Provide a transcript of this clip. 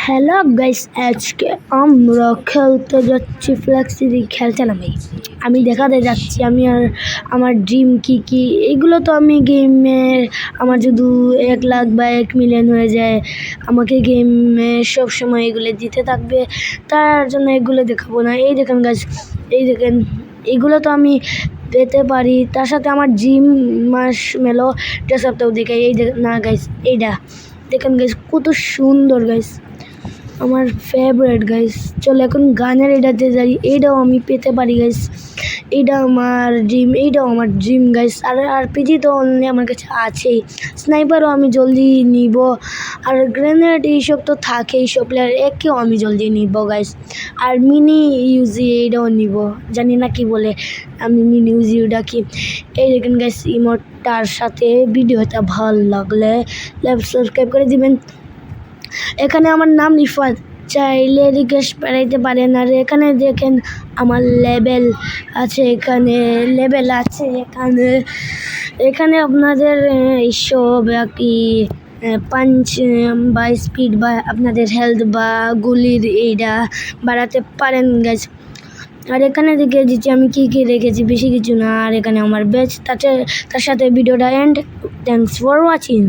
Hello guys, আজকে আমরা খেলতে যাচ্ছি ফ্ল্যাগ সিটি। খেলতে না ভাই, আমি দেখাতে যাচ্ছি আমি আর আমার ড্রিম কি কি। এগুলো তো আমি গেমের আমার যদি 1 লাখ বা 1 মিলিয়ন হয়ে যায়, আমাকে গেমে সবসময় এগুলো দিতে থাকবে, তার জন্য এগুলো দেখাবো না। এই দেখেন গাইস, এই দেখেন, এগুলো তো আমি পেতে পারি। তার সাথে আমার ড্রিম মার্শমেলো ড্রেস আপটাও দেখে। এই না গাইস, এইটা দেখেন গাইস, কত সুন্দর গাইস, আমার ফেভারিট গাইস। চলো এখন গানের এটাতে যাই, এইটাও আমি পেতে পারি গাইস। এইটাও আমার ড্রিম গাইস। আর আরপিজি তো অনলি আমার কাছে আছেই, স্নাইপারও আমি জলদি নিব, আর গ্রেনেড এইসব তো থাকেই, সব প্লেয়ার একেও আমি জলদি নিব গাইস। আর মিনি ইউজি এইটাও নিব, জানি না কি বলে, আমি মিনি ইউজি ডাকি। এই দেখেন গাইস, ইমোটটার সাথে ভিডিওটা ভালো লাগলে লাইক সাবস্ক্রাইব করে দিবেন। এখানে আমার নাম রিফাত, চাইলে রিকোয়েস্ট পাঠাইতে পারেন। আর এখানে দেখেন আমার লেভেল আছে, এখানে আপনাদের এইসব কি পাঞ্চ বা স্পিড বা আপনাদের হেলথ বা গুলির এইটা বাড়াতে পারেন গাইস। আর এখানে দেখে দিচ্ছি আমি কি কি রেখেছি, বেশি কিছু না। আর এখানে আমার ব্যাচ, তার সাথে ভিডিওটা এন্ড। Thanks for watching.